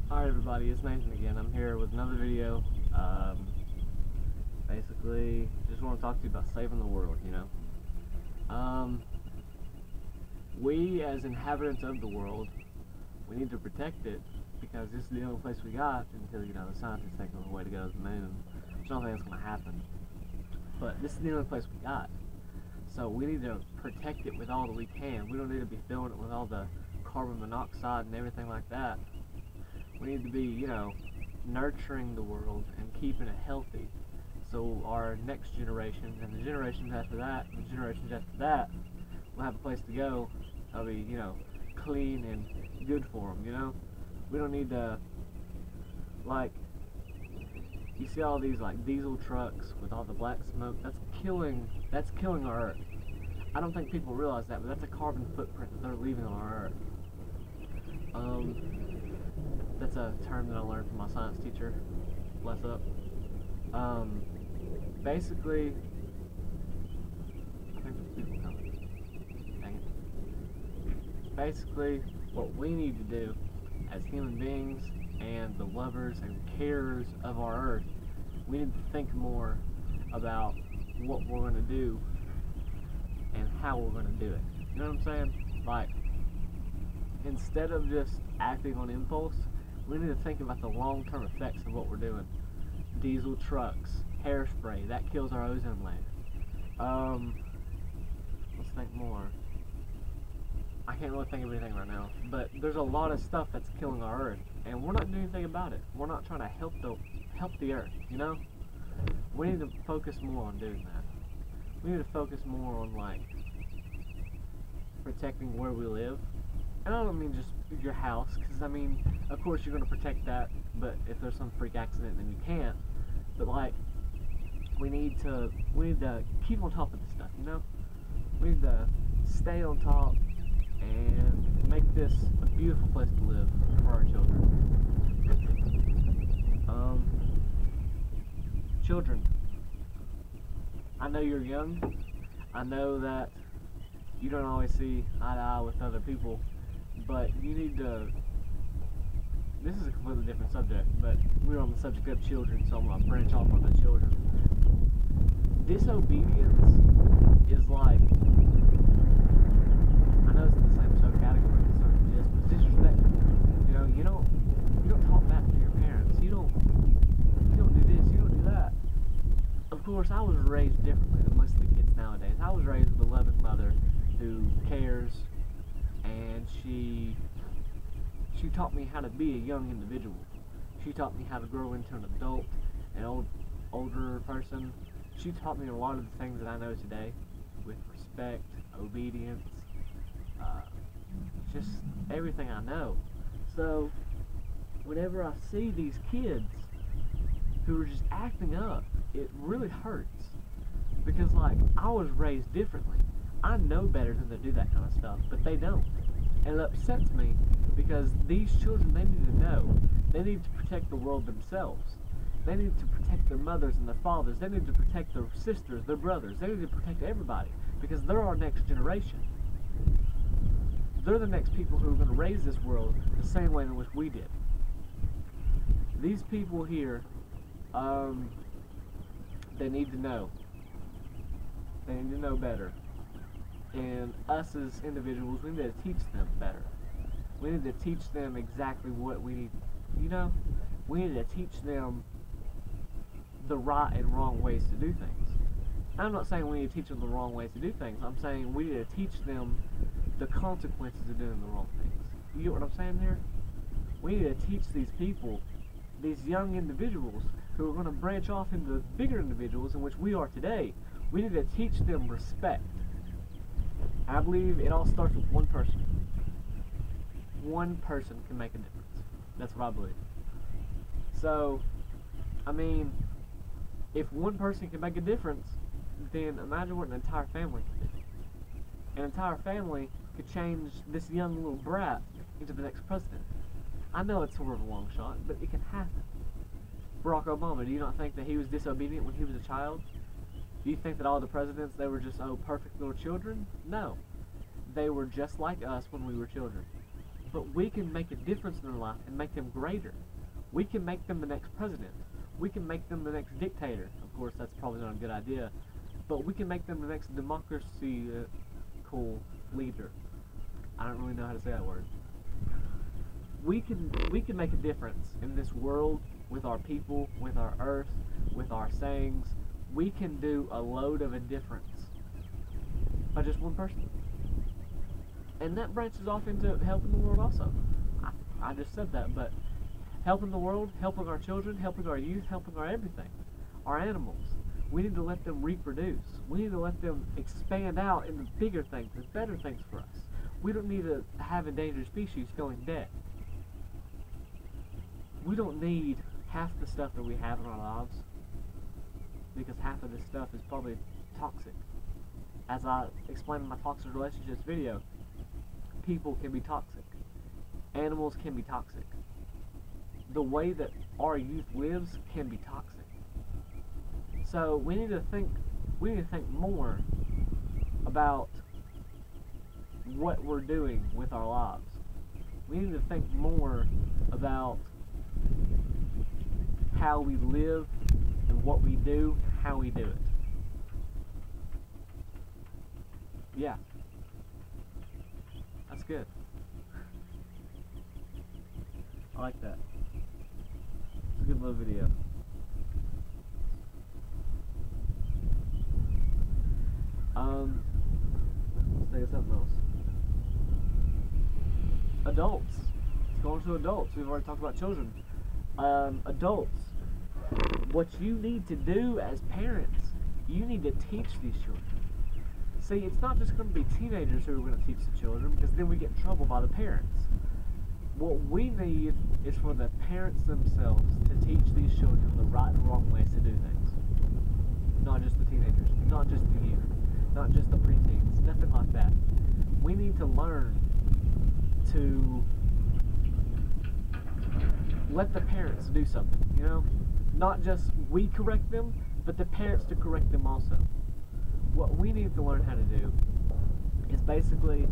Alright everybody, it's Nathan again. I'm here with another video. Basically, just want to talk to you about saving the world, We as inhabitants of the world, we need to protect it because this is the only place we got until, the scientists take us away to go to the moon. Which I don't think that's going to happen. But this is the only place we got. So we need to protect it with all that we can. We don't need to be filling it with all the carbon monoxide and everything like that. We need to be, nurturing the world and keeping it healthy. So our next generation and the generations after that and the generations after that will have a place to go that'll be, clean and good for them, We don't need to, you see all these, diesel trucks with all the black smoke. That's killing our Earth. I don't think people realize that, but that's a carbon footprint that they're leaving on our Earth. That's a term that I learned from my science teacher. Bless up. Basically, I think there's people coming. Dang it. Basically, what we need to do as human beings and the lovers and carers of our Earth, we need to think more about what we're going to do and how we're going to do it. You know what I'm saying? Instead of just acting on impulse, we need to think about the long-term effects of what we're doing. Diesel trucks, hairspray, that kills our ozone layer. Let's think more. I can't really think of anything right now, but there's a lot of stuff that's killing our Earth, and we're not doing anything about it. We're not trying to help the Earth, We need to focus more on doing that. We need to focus more on, protecting where we live. And I don't mean just your house, because of course you're going to protect that, but if there's some freak accident then you can't. But we need to keep on top of this stuff, We need to stay on top and make this a beautiful place to live for our children. Children, I know you're young. I know that you don't always see eye to eye with other people, but you need to, this is a completely different subject, but we're on the subject of children, so I'm going to branch off on the children. Disobedience is I know it's in the same subcategory as sort of this, but disrespectful. You don't talk back to your parents. You don't do this, you don't do that. Of course, I was raised differently than most of the kids nowadays. I was raised with a loving mother who cares, and she taught me how to be a young individual. She taught me how to grow into an adult, an older person. She taught me a lot of the things that I know today, with respect, obedience, just everything I know. So whenever I see these kids who are just acting up, it really hurts, because I was raised differently. I know better than to do that kind of stuff, but they don't. And it upsets me because these children, they need to know. They need to protect the world themselves. They need to protect their mothers and their fathers. They need to protect their sisters, their brothers. They need to protect everybody because they're our next generation. They're the next people who are going to raise this world the same way in which we did. These people here, they need to know. They need to know better. And us as individuals, we need to teach them better. We need to teach them exactly what we need. We need to teach them the right and wrong ways to do things. I'm not saying we need to teach them the wrong ways to do things. I'm saying we need to teach them the consequences of doing the wrong things. You get what I'm saying here? We need to teach these people, these young individuals, who are going to branch off into bigger individuals in which we are today. We need to teach them respect. I believe it all starts with one person. One person can make a difference. That's what I believe. So, if one person can make a difference, then imagine what an entire family can do. An entire family could change this young little brat into the next president. I know it's sort of a long shot, but it can happen. Barack Obama, do you not think that he was disobedient when he was a child? Do you think that all the presidents, they were just, perfect little children? No. They were just like us when we were children. but we can make a difference in their life and make them greater. We can make them the next president. We can make them the next dictator. Of course, that's probably not a good idea, but we can make them the next democracy cool leader. I don't really know how to say that word. We can make a difference in this world with our people, with our earth, with our sayings. We can do a load of a difference by just one person. And that branches off into helping the world also. I just said that, but helping the world, helping our children, helping our youth, helping our everything. Our animals. We need to let them reproduce. We need to let them expand out into bigger things and better things for us. We don't need to have endangered species going dead. We don't need half the stuff that we have in our lives, because half of this stuff is probably toxic. As I explained in my Toxic Relationships video, people can be toxic. Animals can be toxic. The way that our youth lives can be toxic. So we need to think more about what we're doing with our lives. We need to think more about how we live and what we do, how we do it. Yeah. That's good. I like that. It's a good little video. Let's think of something else. Adults. Let's go on to adults. We've already talked about children. Adults. What you need to do as parents, you need to teach these children. See, it's not just going to be teenagers who are going to teach the children, because then we get in trouble by the parents. What we need is for the parents themselves to teach these children the right and wrong ways to do things. Not just the teenagers, not just the youth, not just the preteens, nothing like that. We need to learn to let the parents do something, you know? Not just we correct them, but the parents to correct them also. What we need to learn how to do is basically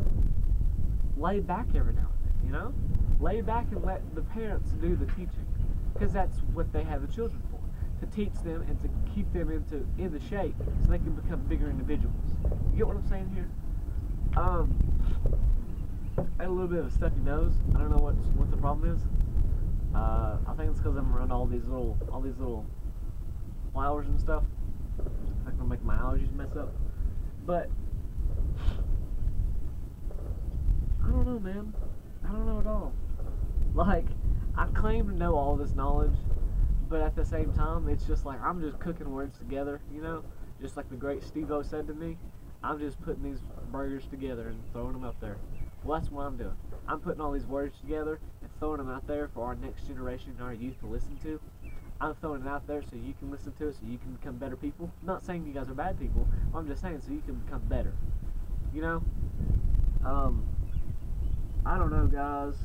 lay back every now and then, you know? Lay back and let the parents do the teaching, because that's what they have the children for, to teach them and to keep them in the shape so they can become bigger individuals. You get what I'm saying here? I had a little bit of a stuffy nose. I don't know what the problem is. I think it's because I'm around all these little flowers and stuff. It's not gonna make my allergies mess up. But I don't know, man. I don't know at all. Like, I claim to know all this knowledge, but at the same time, it's just like I'm just cooking words together, you know? Just like the great Steve-O said to me, I'm just putting these burgers together and throwing them up there. Well, that's what I'm doing. I'm putting all these words together and throwing them out there for our next generation and our youth to listen to. I'm throwing it out there so you can listen to it, so you can become better people. I'm not saying you guys are bad people. I'm just saying so you can become better. You know? I don't know, guys.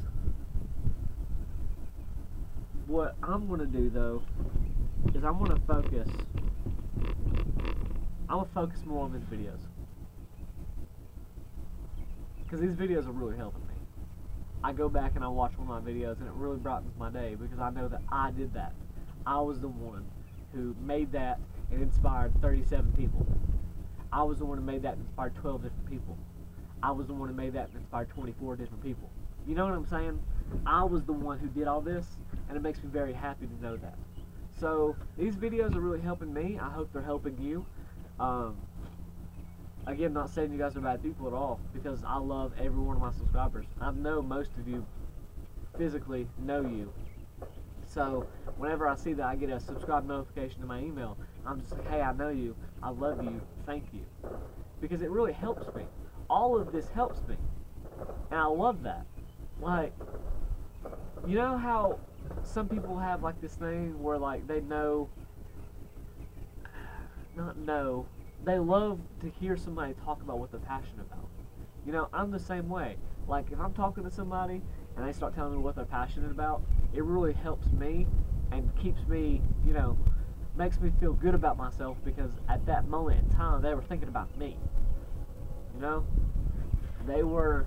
What I'm going to do, though, is I'm going to focus. I'm going to focus more on these videos. Because these videos are really helping me. I go back and I watch one of my videos and it really brightens my day, because I know that I did that. I was the one who made that and inspired 37 people. I was the one who made that and inspired 12 different people. I was the one who made that and inspired 24 different people. You know what I'm saying? I was the one who did all this, and it makes me very happy to know that. So these videos are really helping me. I hope they're helping you. Again, not saying you guys are bad people at all, because I love every one of my subscribers. I know most of you physically know you. So whenever I see that I get a subscribe notification to my email, I'm just like, hey, I know you, I love you, thank you. Because it really helps me. All of this helps me. And I love that. Like, you know how some people have like this thing where like they they love to hear somebody talk about what they're passionate about. You know, I'm the same way. Like, if I'm talking to somebody and they start telling me what they're passionate about, it really helps me and keeps me, you know, makes me feel good about myself, because at that moment in time, they were thinking about me. You know? They were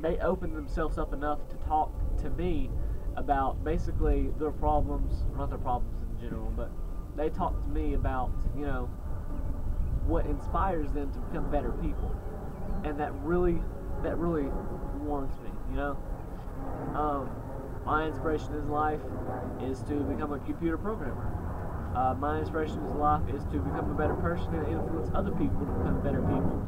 they open themselves up enough to talk to me about basically their problems, not their problems in general, but they talk to me about, you know, what inspires them to become better people, and that really warms me, you know. My inspiration in life is to become a computer programmer. My inspiration in life is to become a better person and influence other people to become better people.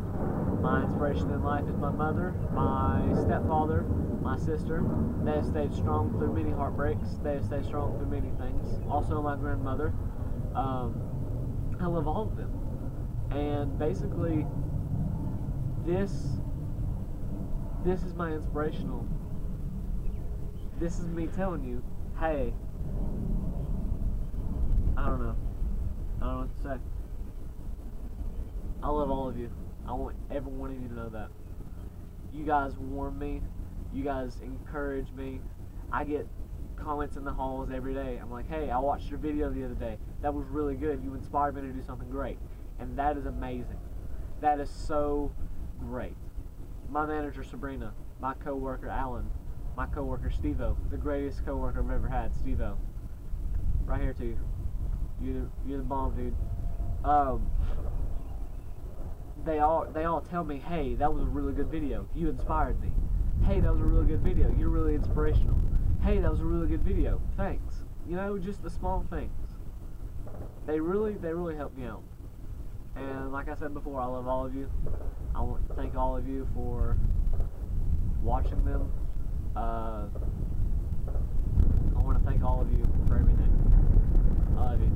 My inspiration in life is my mother, my stepfather, my sister. They have stayed strong through many heartbreaks. They have stayed strong through many things. Also my grandmother. I love all of them. And basically, this is my inspirational. This is me telling you, hey, I don't know what to say. I love all of you. I want every one of you to know that. You guys warm me. You guys encourage me. I get comments in the halls every day. I'm like, hey, I watched your video the other day. That was really good. You inspired me to do something great. And that is amazing. That is so great. My manager, Sabrina. My coworker, Alan. My coworker, Steve-O. The greatest coworker I've ever had, Steve-O. Right here to you. You're the bomb, dude. They all tell me, hey, that was a really good video. You inspired me. Hey, that was a really good video. You're really inspirational. Hey, that was a really good video. Thanks. You know, just the small things. They really help me out. And like I said before, I love all of you. I want to thank all of you for watching them. I want to thank all of you for everything. I love you.